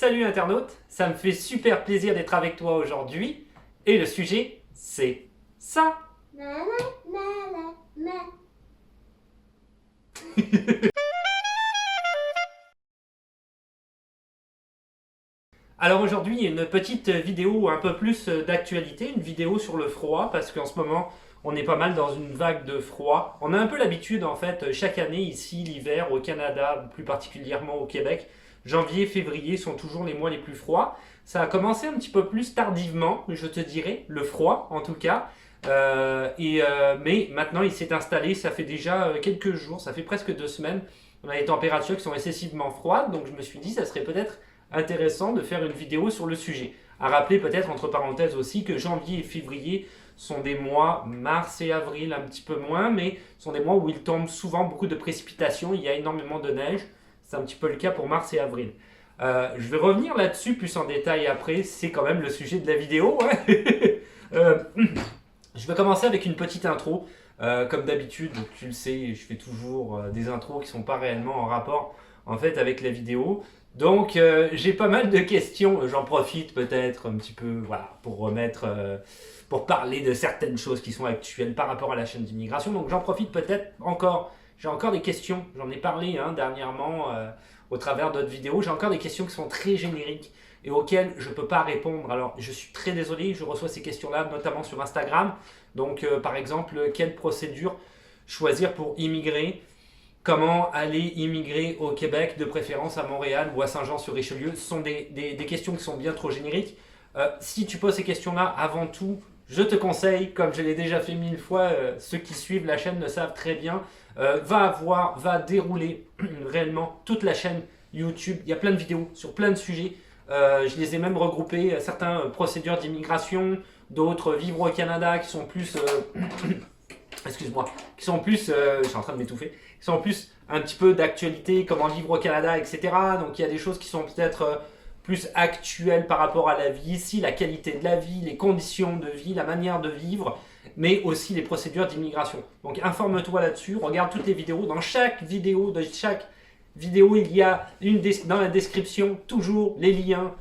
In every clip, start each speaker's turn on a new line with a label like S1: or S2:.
S1: Salut internaute, ça me fait super plaisir d'être avec toi aujourd'hui. Et le sujet, c'est ça. Alors aujourd'hui, une petite vidéo un peu plus d'actualité, une vidéo sur le froid, parce qu'en ce moment, on est pas mal dans une vague de froid. On a un peu l'habitude, en fait, chaque année, ici, l'hiver, au Canada, plus particulièrement au Québec, janvier, février sont toujours les mois les plus froids. Ça a commencé un petit peu plus tardivement, je te dirais, le froid en tout cas. Mais maintenant, il s'est installé, ça fait déjà quelques jours, ça fait presque 2 semaines. On a des températures qui sont excessivement froides, donc je me suis dit, ça serait peut-être intéressant de faire une vidéo sur le sujet. À rappeler peut-être entre parenthèses aussi que janvier et février sont des mois, mars et avril un petit peu moins, mais sont des mois où il tombe souvent beaucoup de précipitations, il y a énormément de neige. C'est un petit peu le cas pour mars et avril. Je vais revenir là-dessus plus en détail après, c'est quand même le sujet de la vidéo. Hein. Euh, je vais commencer avec une petite intro. Comme d'habitude, tu le sais, je fais toujours des intros qui ne sont pas réellement en rapport en fait avec la vidéo. Donc j'ai pas mal de questions, j'en profite peut-être un petit peu voilà, pour pour parler de certaines choses qui sont actuelles par rapport à la chaîne d'immigration. Donc j'en profite peut-être encore, j'ai encore des questions, j'en ai parlé dernièrement au travers d'autres vidéos, j'ai encore des questions qui sont très génériques et auxquelles je ne peux pas répondre. Alors je suis très désolé, je reçois ces questions-là notamment sur Instagram. Donc par exemple, quelle procédure choisir pour immigrer? Comment aller immigrer au Québec, de préférence à Montréal ou à Saint-Jean-sur-Richelieu? Ce sont des questions qui sont bien trop génériques. Si tu poses ces questions-là, avant tout, je te conseille, comme je l'ai déjà fait 1000 fois, ceux qui suivent la chaîne le savent très bien, va dérouler réellement toute la chaîne YouTube. Il y a plein de vidéos sur plein de sujets. Je les ai même regroupés, certains procédures d'immigration, d'autres vivre au Canada qui sont plus... excuse-moi, qui sont plus... je suis en train de m'étouffer. Qui sont plus un petit peu d'actualité, comment vivre au Canada, etc. Donc il y a des choses qui sont peut-être plus actuelles par rapport à la vie ici, la qualité de la vie, les conditions de vie, la manière de vivre, mais aussi les procédures d'immigration. Donc informe-toi là-dessus, regarde toutes les vidéos. Dans chaque vidéo, il y a dans la description toujours les liens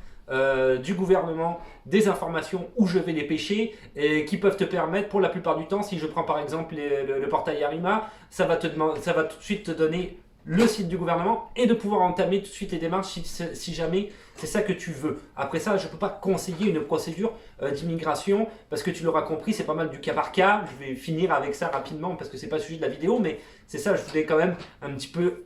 S1: du gouvernement, des informations où je vais les pêcher et qui peuvent te permettre, pour la plupart du temps, si je prends par exemple le portail Arima, ça va tout de suite te donner le site du gouvernement et de pouvoir entamer tout de suite les démarches si jamais c'est ça que tu veux. Après ça, je ne peux pas conseiller une procédure d'immigration parce que tu l'auras compris, c'est pas mal du cas par cas. Je vais finir avec ça rapidement parce que c'est pas le sujet de la vidéo, mais c'est ça, je voulais quand même un petit peu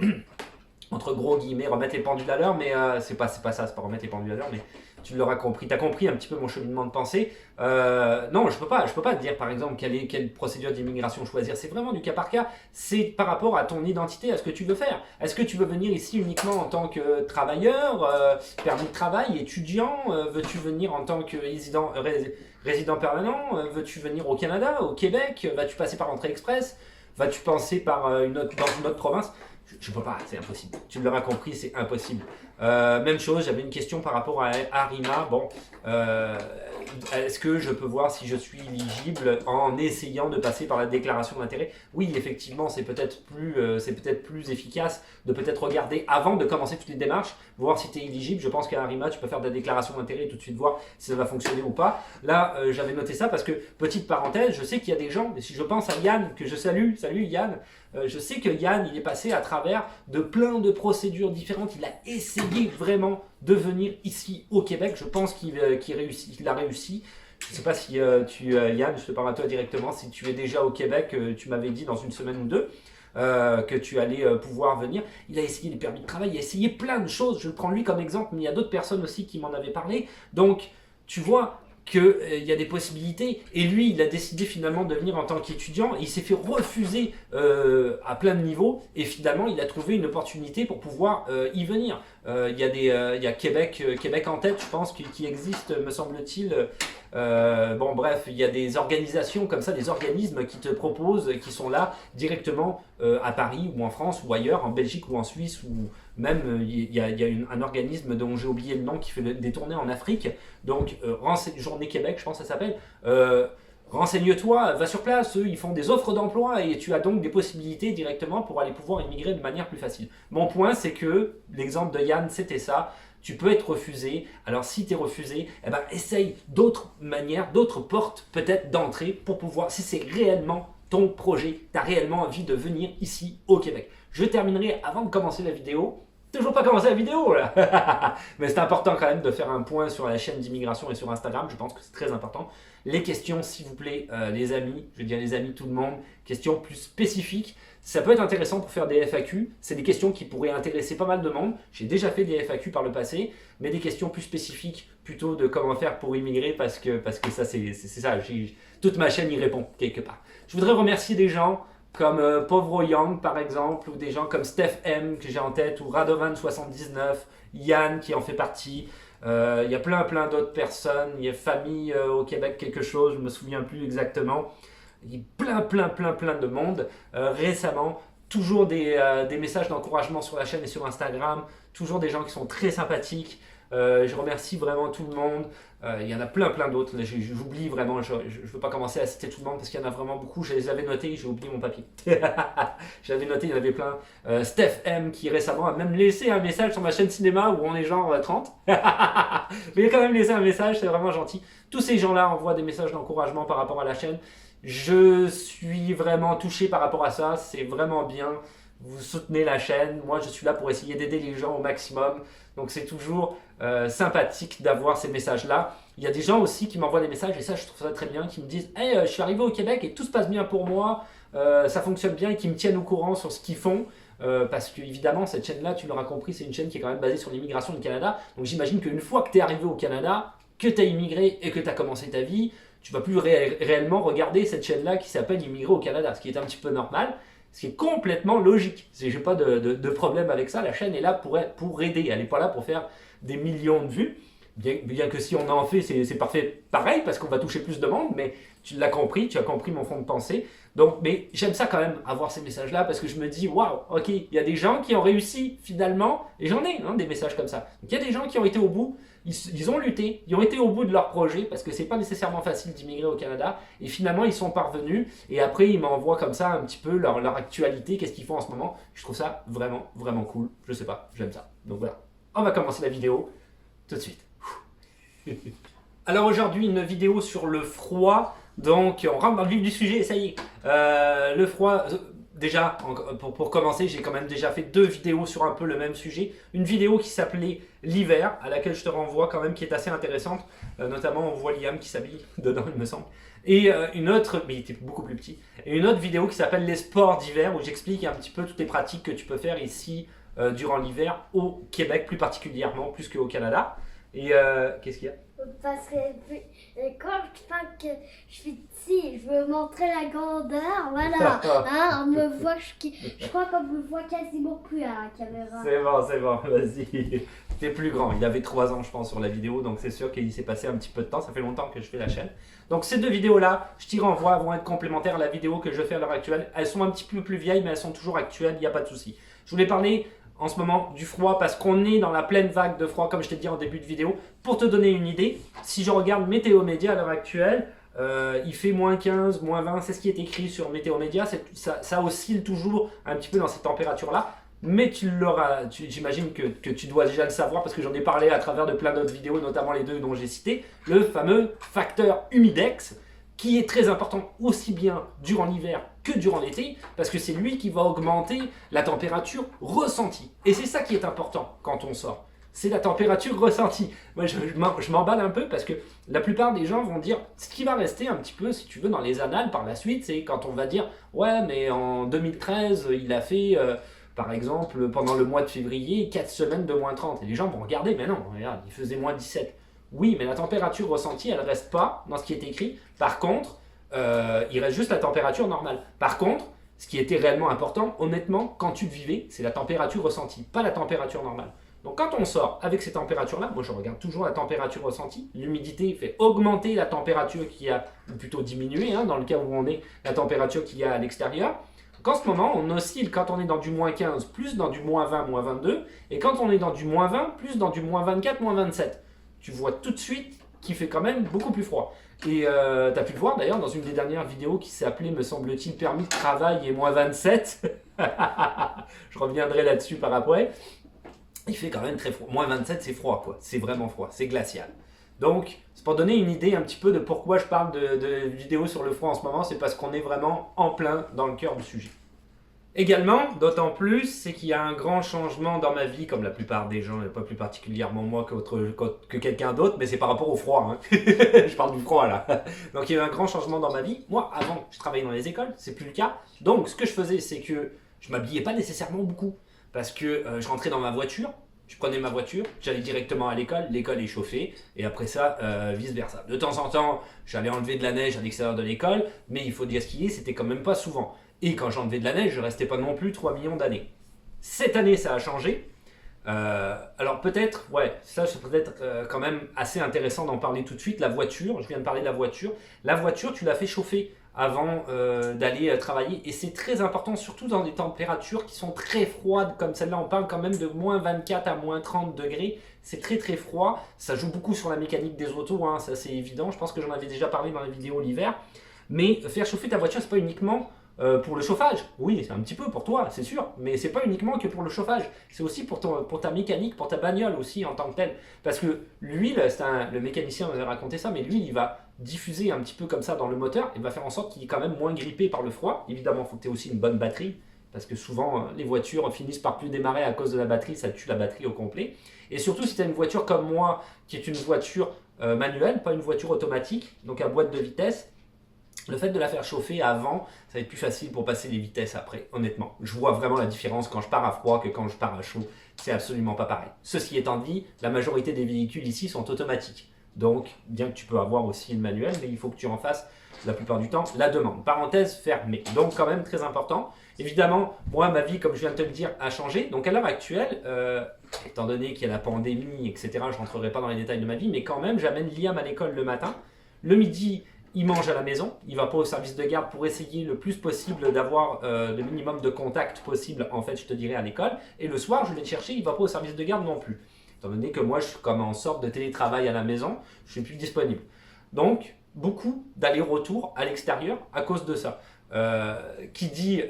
S1: entre gros guillemets, remettre les pendules à l'heure, mais c'est pas ça, c'est pas remettre les pendules à l'heure, mais tu l'auras compris. Tu as compris un petit peu mon cheminement de pensée. Non, je peux pas te dire par exemple quelle procédure d'immigration choisir. C'est vraiment du cas par cas. C'est par rapport à ton identité, à ce que tu veux faire. Est-ce que tu veux venir ici uniquement en tant que travailleur, permis de travail, étudiant? Veux-tu venir en tant que résident permanent? Veux-tu venir au Canada, au Québec? Vas-tu passer par l'entrée express? Vas-tu passer par dans une autre province? Je peux pas, c'est impossible. Tu l'auras compris, c'est impossible. Même chose, j'avais une question par rapport à Arima. Bon, est-ce que je peux voir si je suis éligible en essayant de passer par la déclaration d'intérêt? Oui, effectivement, c'est peut-être plus efficace de peut-être regarder avant de commencer toutes les démarches, voir si tu es éligible. Je pense qu'à Arima, tu peux faire de la déclaration d'intérêt et tout de suite voir si ça va fonctionner ou pas. Là, j'avais noté ça parce que, petite parenthèse, je sais qu'il y a des gens, et si je pense à Yann, que je salue, salut Yann, je sais que Yann, il est passé à travers de plein de procédures différentes. Il a essayé vraiment de venir ici au Québec. Je pense qu'il a réussi. Je ne sais pas si Yann, je te parle à toi directement, si tu es déjà au Québec, tu m'avais dit dans une semaine ou deux que tu allais pouvoir venir. Il a essayé les permis de travail, il a essayé plein de choses. Je le prends lui comme exemple, mais il y a d'autres personnes aussi qui m'en avaient parlé. Donc, tu vois qu'il y a des possibilités. Et lui, il a décidé finalement de venir en tant qu'étudiant. Il s'est fait refuser à plein de niveaux. Et finalement, il a trouvé une opportunité pour pouvoir y venir. Il y a Québec en tête, je pense, qui existe, me semble-t-il. Bon, bref, il y a des organisations comme ça, des organismes qui te proposent, qui sont là directement à Paris ou en France ou ailleurs, en Belgique ou en Suisse, ou même il y a un organisme dont j'ai oublié le nom qui fait des tournées en Afrique. Donc, Journée Québec, je pense que ça s'appelle. Renseigne-toi, va sur place, eux ils font des offres d'emploi et tu as donc des possibilités directement pour aller pouvoir immigrer de manière plus facile. Mon point c'est que l'exemple de Yann c'était ça, tu peux être refusé. Alors si tu es refusé, eh ben, essaye d'autres manières, d'autres portes peut-être d'entrée pour pouvoir, si c'est réellement ton projet, tu as réellement envie de venir ici au Québec. Je terminerai avant de commencer la vidéo. Toujours pas commencé la vidéo là. Mais c'est important quand même de faire un point sur la chaîne d'immigration et sur Instagram. Je pense que c'est très important. Les questions, s'il vous plaît, les amis, je veux dire les amis, tout le monde, questions plus spécifiques. Ça peut être intéressant pour faire des FAQ. C'est des questions qui pourraient intéresser pas mal de monde. J'ai déjà fait des FAQ par le passé, mais des questions plus spécifiques, plutôt de comment faire pour immigrer, parce que ça, c'est ça. Toute ma chaîne y répond quelque part. Je voudrais remercier des gens comme Pauvre Young par exemple, ou des gens comme Steph M que j'ai en tête, ou Radovan79, Yann qui en fait partie. Il y a plein d'autres personnes. Il y a Famille au Québec quelque chose, je me souviens plus exactement. Il y a plein de monde. Récemment, toujours des messages d'encouragement sur la chaîne et sur Instagram, toujours des gens qui sont très sympathiques. Je remercie vraiment tout le monde. Il y en a plein d'autres. J'oublie vraiment, je ne veux pas commencer à citer tout le monde parce qu'il y en a vraiment beaucoup. Je les avais notés, j'ai oublié mon papier. J'avais noté, il y en avait plein. Steph M qui récemment a même laissé un message sur ma chaîne cinéma où on est genre 30. Mais il a quand même laissé un message, c'est vraiment gentil. Tous ces gens-là envoient des messages d'encouragement par rapport à la chaîne. Je suis vraiment touché par rapport à ça, c'est vraiment bien. Vous soutenez la chaîne, moi je suis là pour essayer d'aider les gens au maximum. Donc c'est toujours sympathique d'avoir ces messages-là. Il y a des gens aussi qui m'envoient des messages, et ça je trouve ça très bien, qui me disent hey, je suis arrivé au Québec et tout se passe bien pour moi, ça fonctionne bien, et qui me tiennent au courant sur ce qu'ils font. Parce que évidemment cette chaîne-là, tu l'auras compris, c'est une chaîne qui est quand même basée sur l'immigration du Canada. Donc j'imagine qu'une fois que tu es arrivé au Canada, que tu as immigré et que tu as commencé ta vie, tu vas plus réellement regarder cette chaîne-là qui s'appelle Immigrer au Canada, ce qui est un petit peu normal, ce qui est complètement logique. Je n'ai pas de problème avec ça, la chaîne est là pour aider, elle n'est pas là pour faire des millions de vues, bien que si on en fait, c'est parfait pareil, parce qu'on va toucher plus de monde, mais tu l'as compris, tu as compris mon fond de pensée. Donc, mais j'aime ça quand même, avoir ces messages-là, parce que je me dis, waouh, ok, il y a des gens qui ont réussi finalement, et j'en ai des messages comme ça. Donc, il y a des gens qui ont été au bout, ils ont lutté, ils ont été au bout de leur projet, parce que c'est pas nécessairement facile d'immigrer au Canada, et finalement ils sont parvenus, et après ils m'envoient comme ça un petit peu leur actualité, qu'est-ce qu'ils font en ce moment. Je trouve ça vraiment cool, je sais pas, j'aime ça. Donc voilà, on va commencer la vidéo tout de suite. Alors aujourd'hui, une vidéo sur le froid. Donc on rentre dans le vif du sujet, ça y est. Le froid, déjà, pour commencer, j'ai quand même déjà fait 2 vidéos sur un peu le même sujet. Une vidéo qui s'appelait l'hiver, à laquelle je te renvoie quand même, qui est assez intéressante. Notamment, on voit Liam qui s'habille dedans, il me semble. Et une autre, mais il était beaucoup plus petit. Et une autre vidéo qui s'appelle les sports d'hiver, où j'explique un petit peu toutes les pratiques que tu peux faire ici durant l'hiver, au Québec plus particulièrement, plus qu'au Canada. Et qu'est-ce qu'il y a?
S2: Parce que quand je pense que je suis petit, je veux montrer la grandeur, voilà. Hein, on me voit, je crois qu'on me voit quasiment plus à la caméra.
S1: C'est bon, vas-y. T'es plus grand. Il avait 3 ans, je pense, sur la vidéo, donc c'est sûr qu'il s'est passé un petit peu de temps. Ça fait longtemps que je fais la chaîne. Donc ces 2 vidéos-là, je t'y renvoie, vont être complémentaires à la vidéo que je fais à l'heure actuelle. Elles sont un petit peu plus vieilles, mais elles sont toujours actuelles, il n'y a pas de souci. Je voulais parler en ce moment du froid parce qu'on est dans la pleine vague de froid, comme je t'ai dit en début de vidéo. Pour te donner une idée, si je regarde Météo Média à l'heure actuelle, il fait moins 15, moins 20, c'est ce qui est écrit sur Météo Média. Ça oscille toujours un petit peu dans ces températures-là. Mais j'imagine que tu dois déjà le savoir parce que j'en ai parlé à travers de plein d'autres vidéos, notamment les 2 dont j'ai cité, le fameux facteur humidex, qui est très important aussi bien durant l'hiver que durant l'été, parce que c'est lui qui va augmenter la température ressentie. Et c'est ça qui est important quand on sort. C'est la température ressentie. Moi, je m'emballe un peu parce que la plupart des gens vont dire, ce qui va rester un petit peu, si tu veux, dans les annales par la suite, c'est quand on va dire, ouais, mais en 2013, il a fait, par exemple, pendant le mois de février, 4 semaines de moins 30. Et les gens vont regarder, mais non, regarde, il faisait moins 17. Oui, mais la température ressentie, elle ne reste pas dans ce qui est écrit. Par contre, il reste juste la température normale. Par contre, ce qui était réellement important, honnêtement, quand tu le vivais, c'est la température ressentie, pas la température normale. Donc quand on sort avec ces températures-là, moi je regarde toujours la température ressentie, l'humidité fait augmenter la température qu'il y a, ou plutôt diminuer, dans le cas où on est, la température qu'il y a à l'extérieur. Donc en ce moment, on oscille quand on est dans du moins 15, plus dans du moins 20, moins 22, et quand on est dans du moins 20, plus dans du moins 24, moins 27. Tu vois tout de suite qu'il fait quand même beaucoup plus froid. Et tu as pu le voir d'ailleurs dans une des dernières vidéos qui s'appelait, me semble-t-il, permis de travail et moins 27. Je reviendrai là-dessus par après. il fait quand même très froid. Moins 27, c'est froid, quoi. C'est vraiment froid, c'est glacial. Donc, c'est pour donner une idée un petit peu de pourquoi je parle de vidéos sur le froid en ce moment, c'est parce qu'on est vraiment en plein dans le cœur du sujet. Également, d'autant plus, c'est qu'il y a un grand changement dans ma vie, comme la plupart des gens, et pas plus particulièrement moi que quelqu'un d'autre, mais c'est par rapport au froid. Hein. Je parle du froid là. Donc il y a eu un grand changement dans ma vie. Moi, avant, je travaillais dans les écoles, c'est plus le cas. Donc ce que je faisais, c'est que je m'habillais pas nécessairement beaucoup, parce que je rentrais dans ma voiture, je prenais ma voiture, j'allais directement à l'école est chauffée, et après ça, vice versa. De temps en temps, j'allais enlever de la neige à l'extérieur de l'école, mais il faut dire ce qu'il est, c'était quand même pas souvent. Et quand j'enlevais de la neige, je restais pas non plus 3 millions d'années. Cette année, ça a changé. Alors peut-être, ouais, ça c'est peut-être quand même assez intéressant d'en parler tout de suite. La voiture, je viens de parler de la voiture. La voiture, tu l'as fait chauffer avant d'aller travailler. Et c'est très important, surtout dans des températures qui sont très froides comme celle-là. On parle quand même de moins 24 à moins 30 degrés. C'est très très froid. Ça joue beaucoup sur la mécanique des autos, hein, ça c'est évident. Je pense que j'en avais déjà parlé dans les vidéos l'hiver. Mais faire chauffer ta voiture, c'est pas uniquement pour le chauffage. Oui, c'est un petit peu pour toi, c'est sûr, mais c'est pas uniquement que pour le chauffage, c'est aussi pour ta mécanique, pour ta bagnole aussi en tant que telle. Parce que l'huile, le mécanicien m'avait raconté ça, mais l'huile, il va diffuser un petit peu comme ça dans le moteur et va faire en sorte qu'il est quand même moins grippé par le froid. Évidemment, il faut que tu aies aussi une bonne batterie, parce que souvent, les voitures finissent par plus démarrer à cause de la batterie, ça tue la batterie au complet. Et surtout, si tu as une voiture comme moi, qui est une voiture manuelle, pas une voiture automatique, donc à boîte de vitesse, le fait de la faire chauffer avant, ça va être plus facile pour passer les vitesses après, honnêtement. Je vois vraiment la différence quand je pars à froid que quand je pars à chaud. C'est absolument pas pareil. Ceci étant dit, la majorité des véhicules ici sont automatiques. Donc, bien que tu peux avoir aussi une manuelle, mais il faut que tu en fasses la plupart du temps la demande. Parenthèse fermée. Donc, quand même très important. Évidemment, moi, ma vie, comme je viens de te le dire, a changé. Donc, à l'heure actuelle, étant donné qu'il y a la pandémie, etc., je ne rentrerai pas dans les détails de ma vie, mais quand même, j'amène Liam à l'école le matin. Le midi, il mange à la maison, il va pas au service de garde pour essayer le plus possible d'avoir le minimum de contact possible, en fait, je te dirais, à l'école. Et le soir, je vais le chercher, il va pas au service de garde non plus. Étant donné que moi, je suis comme en sorte de télétravail à la maison, je suis plus disponible. Donc, beaucoup d'allers-retours à l'extérieur à cause de ça. Qui dit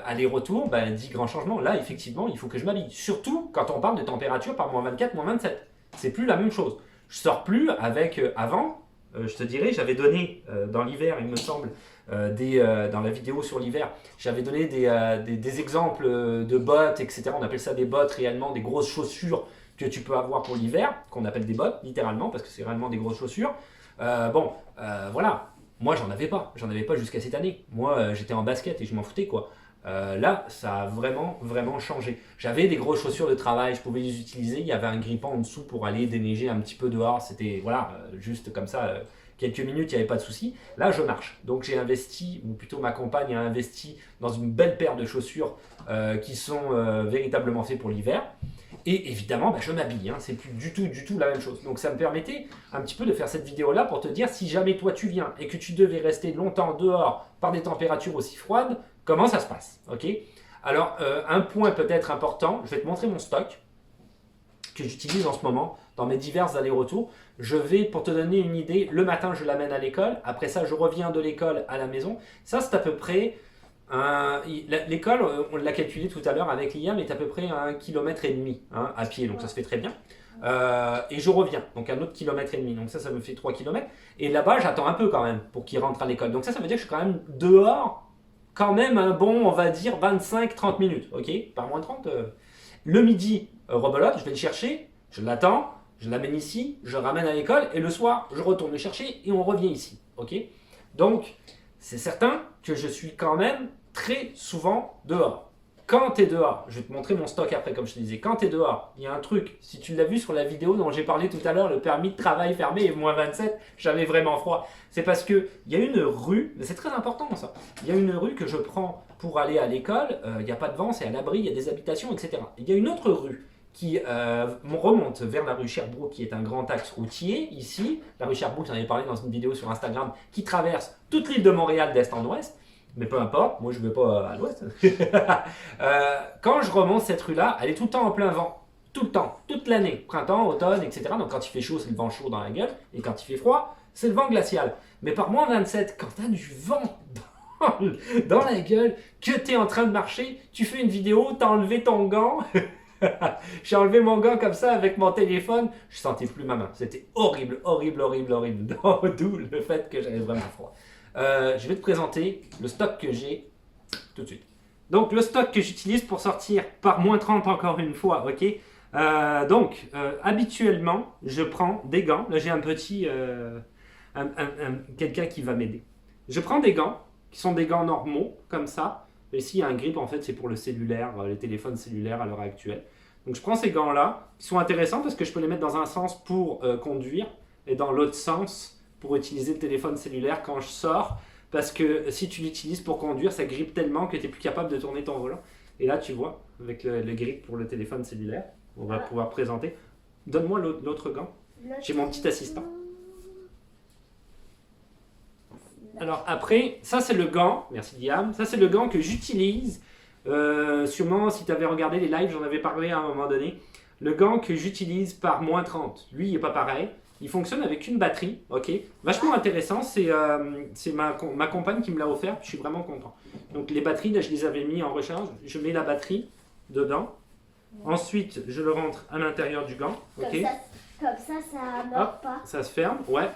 S1: aller-retour, ben, dit grand changement. Là, effectivement, il faut que je m'habille. Surtout quand on parle de température par moins 24, moins 27. C'est plus la même chose. Je sors plus avec avant. Je te dirais, j'avais donné dans l'hiver, il me semble, dans la vidéo sur l'hiver, j'avais donné des exemples de bottes, etc. On appelle ça des bottes réellement, des grosses chaussures que tu peux avoir pour l'hiver, qu'on appelle des bottes, littéralement, parce que c'est réellement des grosses chaussures. Voilà. Moi, j'en avais pas jusqu'à cette année. Moi, j'étais en basket et je m'en foutais, quoi. Là, ça a vraiment, vraiment changé. J'avais des grosses chaussures de travail, je pouvais les utiliser. Il y avait un grippant en dessous pour aller déneiger un petit peu dehors. C'était, voilà, juste comme ça, quelques minutes, il n'y avait pas de souci. Là, je marche. Donc, j'ai investi, ou plutôt ma compagne a investi dans une belle paire de chaussures qui sont véritablement faites pour l'hiver. Et évidemment, je m'habille, hein, c'est plus du tout la même chose. Donc ça me permettait un petit peu de faire cette vidéo-là pour te dire, si jamais toi tu viens et que tu devais rester longtemps dehors par des températures aussi froides, comment ça se passe, ok? Alors, un point peut-être important, je vais te montrer mon stock que j'utilise en ce moment dans mes divers allers-retours. Je vais, pour te donner une idée, le matin je l'amène à l'école, après ça je reviens de l'école à la maison. Ça c'est à peu près... L'école, on l'a calculé tout à l'heure avec Liam, est à peu près à 1,5 km hein, à pied, donc ça se fait très bien. Et je reviens, donc 1,5 km, donc ça me fait 3 km. Et là-bas, j'attends un peu quand même pour qu'il rentre à l'école. Donc ça veut dire que je suis quand même dehors, quand même un bon, on va dire, 25-30 minutes, ok? Par moins 30. Le midi, rebelote, je vais le chercher, je l'attends, je l'amène ici, je le ramène à l'école, et le soir, je retourne le chercher et on revient ici, ok? Donc, c'est certain que je suis quand même très souvent dehors. Quand tu es dehors, je vais te montrer mon stock après comme je te disais, quand tu es dehors, il y a un truc, si tu l'as vu sur la vidéo dont j'ai parlé tout à l'heure, le permis de travail fermé et moins 27, j'avais vraiment froid. C'est parce qu'il y a une rue, c'est très important ça, il y a une rue que je prends pour aller à l'école, il n'y a pas de vent, c'est à l'abri, il y a des habitations, etc. Il y a une autre rue qui remonte vers la rue Sherbrooke, qui est un grand axe routier, ici. La rue Sherbrooke, j'en avais parlé dans une vidéo sur Instagram, qui traverse toute l'île de Montréal d'est en ouest. Mais peu importe, moi je ne vais pas à l'ouest. Quand je remonte cette rue-là, elle est tout le temps en plein vent. Tout le temps, toute l'année, printemps, automne, etc. Donc quand il fait chaud, c'est le vent chaud dans la gueule. Et quand il fait froid, c'est le vent glacial. Mais par moins 27, quand tu as du vent dans la gueule, que tu es en train de marcher, tu fais une vidéo, tu as enlevé ton gant, J'ai enlevé mon gant comme ça avec mon téléphone, je sentais plus ma main. C'était horrible, horrible, horrible, horrible. D'où le fait que j'avais vraiment froid. Je vais te présenter le stock que j'ai tout de suite. Donc le stock que j'utilise pour sortir par moins 30 encore une fois, ok. Habituellement, je prends des gants. Là, j'ai un petit, quelqu'un qui va m'aider. Je prends des gants qui sont des gants normaux, comme ça. Ici, il y a un grip, en fait, c'est pour le cellulaire, les téléphones cellulaires à l'heure actuelle. Donc, je prends ces gants-là, qui sont intéressants parce que je peux les mettre dans un sens pour conduire et dans l'autre sens pour utiliser le téléphone cellulaire quand je sors. Parce que si tu l'utilises pour conduire, ça grippe tellement que tu n'es plus capable de tourner ton volant. Et là, tu vois, avec le grip pour le téléphone cellulaire, on va pouvoir présenter. Donne-moi l'autre gant. J'ai mon petit assistant. Alors après, ça c'est le gant, merci Liam, ça c'est le gant que j'utilise, sûrement si tu avais regardé les lives, j'en avais parlé à un moment donné, le gant que j'utilise par moins 30, lui il n'est pas pareil, il fonctionne avec une batterie, ok, vachement intéressant, c'est ma compagne qui me l'a offert, je suis vraiment content. Donc les batteries, là je les avais mis en recharge, je mets la batterie dedans, ensuite je le rentre à l'intérieur du gant, ok.
S2: Comme ça ne meurt pas.
S1: Ça se ferme, ouais.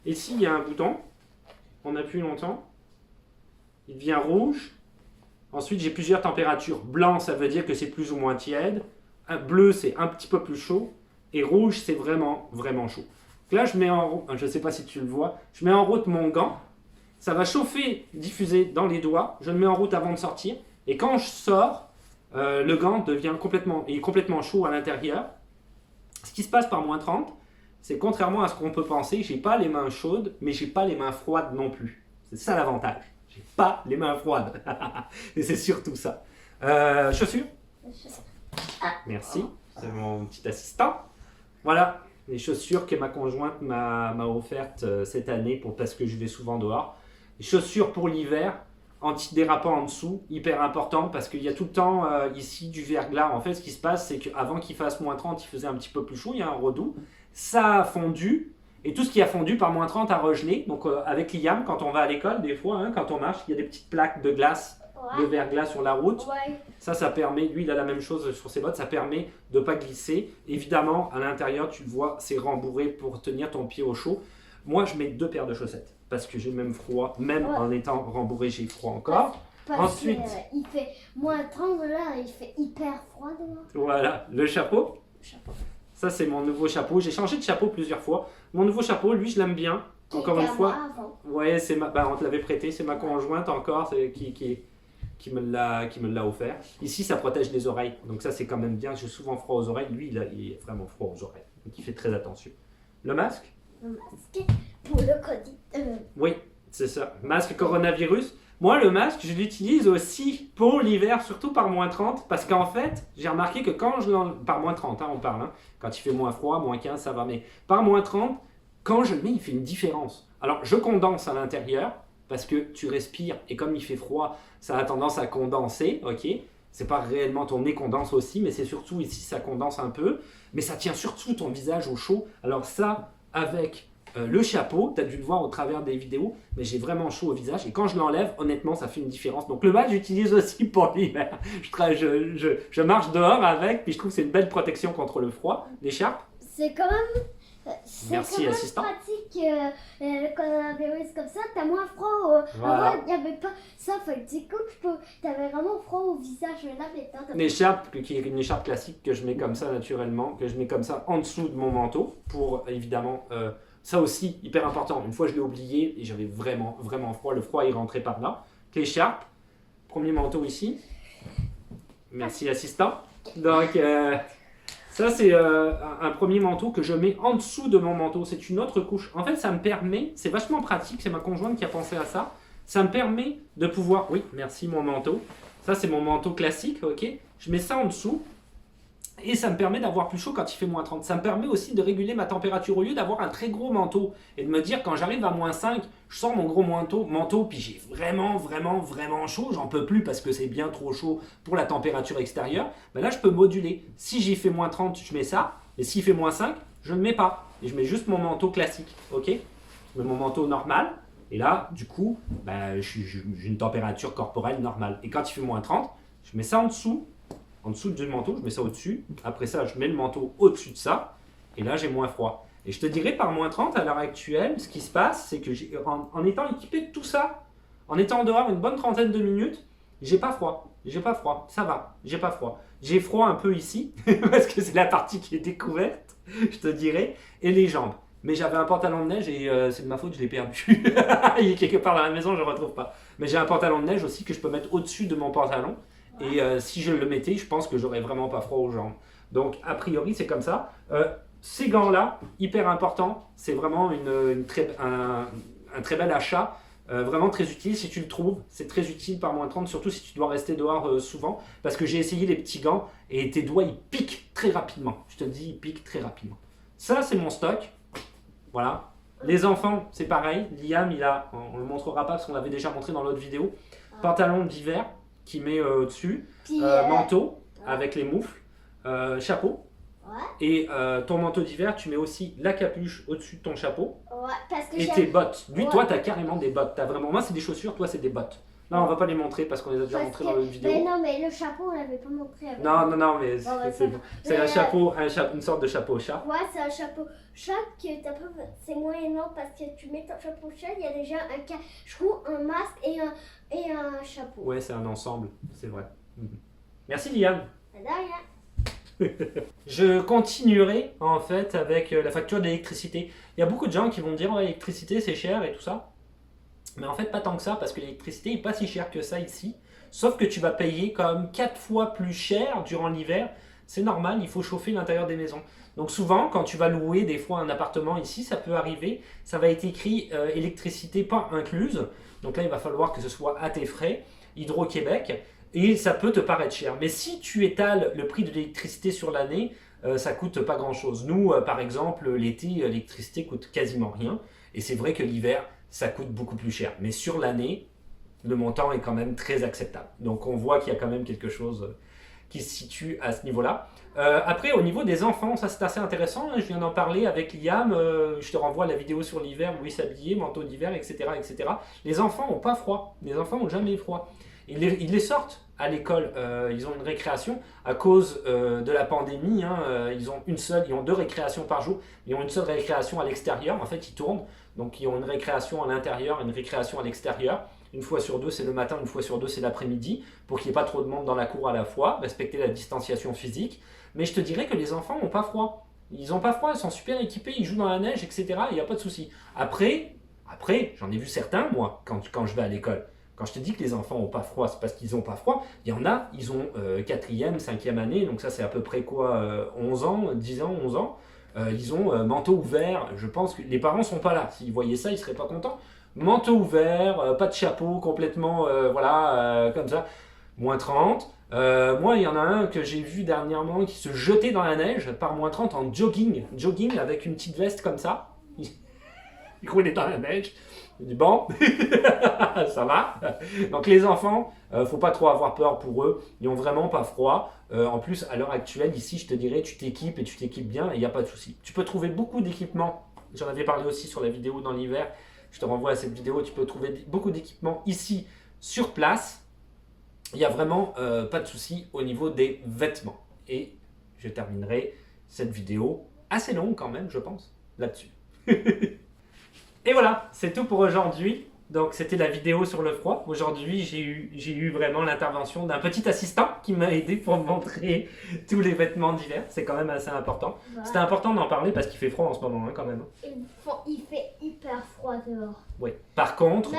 S1: Ici il y a un bouton. On appuie longtemps, il devient rouge. Ensuite, j'ai plusieurs températures. Blanc, ça veut dire que c'est plus ou moins tiède. Bleu, c'est un petit peu plus chaud. Et rouge, c'est vraiment, vraiment chaud. Donc là, je mets en route, je ne sais pas si tu le vois, je mets en route mon gant. Ça va chauffer, diffuser dans les doigts. Je le mets en route avant de sortir. Et quand je sors, le gant devient complètement chaud à l'intérieur. Ce qui se passe par moins 30, c'est contrairement à ce qu'on peut penser, j'ai pas les mains chaudes, mais j'ai pas les mains froides non plus. C'est ça l'avantage. J'ai pas les mains froides. Et c'est surtout ça. Chaussures. Merci. C'est mon petit assistant. Voilà les chaussures que ma conjointe m'a offertes cette année parce que je vais souvent dehors. Les chaussures pour l'hiver, antidérapant en dessous, hyper important parce qu'il y a tout le temps ici du verglas. En fait, ce qui se passe, c'est qu'avant qu'il fasse moins 30, il faisait un petit peu plus chaud, il y a un redoux. Ça a fondu, et tout ce qui a fondu par moins 30 a regelé. Donc avec Liam, quand on va à l'école, des fois, quand on marche, il y a des petites plaques de glace, de verglas sur la route. Ouais. Ça permet, lui il a la même chose sur ses bottes, ça permet de ne pas glisser. Évidemment, à l'intérieur, tu le vois, c'est rembourré pour tenir ton pied au chaud. Moi, je mets 2 paires de chaussettes, parce que j'ai même froid, même en étant rembourré, j'ai froid encore. Ensuite,
S2: il fait moins 30 là, il fait hyper froid dehors.
S1: Voilà, le chapeau. Ça, c'est mon nouveau chapeau. J'ai changé de chapeau plusieurs fois. Mon nouveau chapeau, lui, je l'aime bien. Encore une fois. Ouais, on te l'avait prêté. C'est ma conjointe encore qui me l'a offert. Ici, ça protège les oreilles. Donc ça, c'est quand même bien. J'ai souvent froid aux oreilles. Lui, il est vraiment froid aux oreilles. Donc il fait très attention. Le masque.
S2: Le masque pour le Covid.
S1: Oui, c'est ça. Masque coronavirus. Moi, le masque, je l'utilise aussi pour l'hiver, surtout par moins 30, parce qu'en fait, j'ai remarqué que quand par moins 30, on parle, quand il fait moins froid, moins 15, ça va, mais par moins 30, quand je le mets, il fait une différence. Alors, je condense à l'intérieur, parce que tu respires, et comme il fait froid, ça a tendance à condenser, ok. C'est pas réellement ton nez condense aussi, mais c'est surtout ici, ça condense un peu, mais ça tient surtout ton visage au chaud. Alors ça, avec le chapeau, tu as dû le voir au travers des vidéos, mais j'ai vraiment chaud au visage et quand je l'enlève, honnêtement, ça fait une différence. Donc le masque, j'utilise aussi pour l'hiver. Je marche dehors avec, puis je trouve que c'est une belle protection contre le froid. L'écharpe.
S2: C'est quand même,
S1: merci, assistant.
S2: Pratique le coronavirus comme ça, t'as moins froid.
S1: Voilà.
S2: Avant, il n'y avait pas ça, fait que du coup, t'avais vraiment froid au visage. Mais là, maintenant,
S1: une écharpe qui est une écharpe classique que je mets comme ça naturellement, que je mets comme ça en dessous de mon manteau pour évidemment. Ça aussi, hyper important. Une fois, je l'ai oublié et j'avais vraiment, vraiment froid. Le froid est rentré par là. L'écharpe, premier manteau ici. Merci, assistant. Donc, ça, c'est un premier manteau que je mets en dessous de mon manteau. C'est une autre couche. En fait, ça me permet, c'est vachement pratique. C'est ma conjointe qui a pensé à ça. Ça me permet de pouvoir... Oui, merci, mon manteau. Ça, c'est mon manteau classique, ok. Je mets ça en dessous. Et ça me permet d'avoir plus chaud quand il fait moins 30. Ça me permet aussi de réguler ma température au lieu d'avoir un très gros manteau. Et de me dire, quand j'arrive à moins 5, je sors mon gros manteau puis j'ai vraiment, vraiment, vraiment chaud. J'en peux plus parce que c'est bien trop chaud pour la température extérieure. Ben là, je peux moduler. Si j'y fais moins 30, je mets ça. Et s'il fait moins 5, je ne le mets pas. Et je mets juste mon manteau classique. Ok ? Je mets mon manteau normal. Et là, du coup, ben, j'ai une température corporelle normale. Et quand il fait moins 30, je mets ça en dessous. en dessous du manteau, je mets ça au-dessus. Après ça, je mets le manteau au-dessus de ça. Et là, j'ai moins froid. Et je te dirais, par moins 30, à l'heure actuelle, ce qui se passe, c'est que en étant équipé de tout ça, en étant dehors une bonne trentaine de minutes, j'ai pas froid. J'ai pas froid. Ça va. J'ai pas froid. J'ai froid un peu ici, parce que c'est la partie qui est découverte, je te dirais, et les jambes. Mais j'avais un pantalon de neige et c'est de ma faute, je l'ai perdu. Il est quelque part dans la maison, je ne le retrouve pas. Mais j'ai un pantalon de neige aussi que je peux mettre au-dessus de mon pantalon. Et si je le mettais, je pense que j'aurais vraiment pas froid aux jambes. Donc, a priori, c'est comme ça. Ces gants-là, hyper important, c'est vraiment un très bel achat. Vraiment très utile si tu le trouves. C'est très utile par moins 30, surtout si tu dois rester dehors souvent. Parce que j'ai essayé les petits gants et tes doigts, ils piquent très rapidement. Je te le dis, ils piquent très rapidement. Ça, c'est mon stock. Voilà. Les enfants, c'est pareil. Liam, on ne le montrera pas parce qu'on l'avait déjà montré dans l'autre vidéo. Pantalon d'hiver qu'il met au-dessus. Manteau avec les moufles. Chapeau.
S2: Ouais.
S1: Et ton manteau d'hiver, tu mets aussi la capuche au-dessus de ton chapeau.
S2: Ouais, parce que
S1: et tes bottes. Lui, toi, tu as carrément des bottes. Moi, c'est des chaussures, toi, c'est des bottes. Non, on va pas les montrer parce qu'on les a déjà montrés dans l'autre vidéo.
S2: Mais non, mais le chapeau, on l'avait pas montré avant.
S1: Non, mais c'est un chapeau, une sorte de chapeau chat.
S2: Ouais, c'est un chapeau chat que c'est moyennement parce que tu mets ton chapeau chat, il y a déjà un cache-cou, un masque et un chapeau.
S1: Ouais, c'est un ensemble, c'est vrai. Merci Liam.
S2: De rien.
S1: Je continuerai en fait avec la facture d'électricité. Il y a beaucoup de gens qui vont me dire ouais, l'électricité c'est cher et tout ça. Mais en fait pas tant que ça parce que l'électricité n'est pas si chère que ça ici. Sauf que tu vas payer quand même 4 fois plus cher durant l'hiver. C'est normal, il faut chauffer l'intérieur des maisons. Donc souvent quand tu vas louer des fois un appartement ici, ça peut arriver, ça va être écrit électricité pas incluse. Donc là il va falloir que ce soit à tes frais. Hydro-Québec. Et ça peut te paraître cher. Mais si tu étales le prix de l'électricité sur l'année, ça coûte pas grand-chose. Nous, par exemple, l'été, l'électricité coûte quasiment rien. Et c'est vrai que l'hiver, ça coûte beaucoup plus cher. Mais sur l'année, le montant est quand même très acceptable. Donc on voit qu'il y a quand même quelque chose qui se situe à ce niveau-là. Après, au niveau des enfants, ça c'est assez intéressant. Hein. Je viens d'en parler avec Liam. Je te renvoie à la vidéo sur l'hiver où il s'habillait, manteau d'hiver, etc., etc. Les enfants n'ont pas froid. Les enfants n'ont jamais froid. Ils les sortent à l'école, ils ont une récréation à cause de la pandémie. Hein, ils ont 2 récréations par jour, ils ont une seule récréation à l'extérieur. En fait, ils tournent, donc ils ont une récréation à l'intérieur, une récréation à l'extérieur. Une fois sur 2, c'est le matin, une fois sur 2, c'est l'après-midi, pour qu'il n'y ait pas trop de monde dans la cour à la fois, respecter la distanciation physique. Mais je te dirais que les enfants n'ont pas froid. Ils n'ont pas froid, ils sont super équipés, ils jouent dans la neige, etc. Il n'y a pas de souci. Après, j'en ai vu certains, moi, quand je vais à l'école. Quand je te dis que les enfants n'ont pas froid, c'est parce qu'ils n'ont pas froid. Il y en a, ils ont 4e, 5e année, donc ça c'est à peu près quoi, 11 ans, 10 ans, 11 ans. Ils ont manteau ouvert, je pense que les parents ne sont pas là. S'ils voyaient ça, ils ne seraient pas contents. Manteau ouvert, pas de chapeau, complètement, comme ça, moins 30. Moi, il y en a un que j'ai vu dernièrement qui se jetait dans la neige par moins 30 en jogging avec une petite veste comme ça. Il roulait dans la neige. Je dis bon, ça va. Donc les enfants, faut pas trop avoir peur pour eux. Ils ont vraiment pas froid. En plus, à l'heure actuelle, ici, je te dirais, tu t'équipes et tu t'équipes bien et il n'y a pas de souci. Tu peux trouver beaucoup d'équipements. J'en avais parlé aussi sur la vidéo dans l'hiver. Je te renvoie à cette vidéo. Tu peux trouver beaucoup d'équipements ici sur place. Il n'y a vraiment pas de souci au niveau des vêtements. Et je terminerai cette vidéo assez longue quand même, je pense, là-dessus. Et voilà, c'est tout pour aujourd'hui. Donc c'était la vidéo sur le froid. Aujourd'hui, j'ai eu vraiment l'intervention d'un petit assistant qui m'a aidé pour me montrer tous les vêtements d'hiver. C'est quand même assez important. Ouais. C'était important d'en parler parce qu'il fait froid en ce moment, hein, quand même.
S2: Il fait hyper froid dehors.
S1: Oui. Par contre,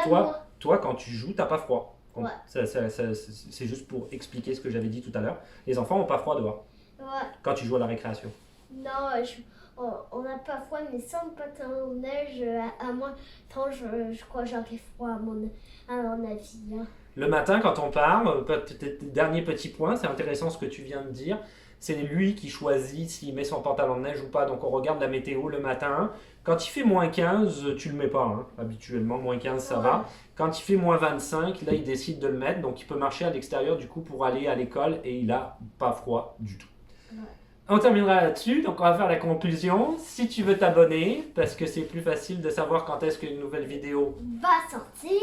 S1: toi, quand tu joues, t'as pas froid. Ouais. C'est juste pour expliquer ce que j'avais dit tout à l'heure. Les enfants n'ont pas froid dehors. Ouais. Quand tu joues à la récréation.
S2: Non, on n'a pas froid, mais sans le pantalon de neige, à moins 30, je crois que j'aurais froid à mon avis. Hein.
S1: Le matin, quand on part, dernier petit point, c'est intéressant ce que tu viens de dire, c'est lui qui choisit s'il met son pantalon de neige ou pas. Donc on regarde la météo le matin. Quand il fait moins 15, tu le mets pas. Hein. Habituellement, moins 15, ça va. Quand il fait moins 25, là, il décide de le mettre. Donc il peut marcher à l'extérieur du coup pour aller à l'école et il n'a pas froid du tout. Ouais. On terminera là-dessus, donc on va faire la conclusion. Si tu veux t'abonner, parce que c'est plus facile de savoir quand est-ce qu'une nouvelle vidéo
S2: va sortir,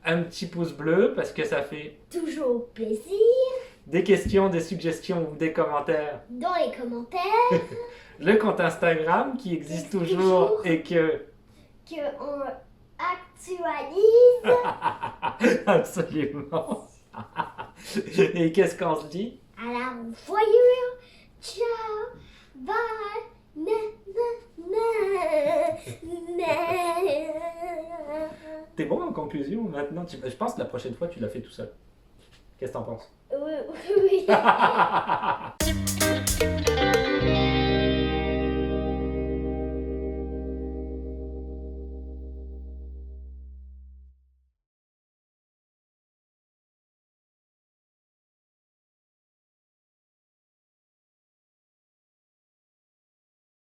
S1: un petit pouce bleu, parce que ça fait
S2: toujours plaisir.
S1: des questions, des suggestions ou des commentaires,
S2: Dans les commentaires,
S1: le compte Instagram qui existe toujours et que...
S2: qu'on actualise.
S1: Absolument. Et qu'est-ce qu'on se dit?
S2: À la voyure. Ciao. Bye. Na, na, na.
S1: T'es bon en conclusion maintenant? Je pense que la prochaine fois tu l'as fait tout seul. Qu'est-ce que t'en penses?
S2: Oui.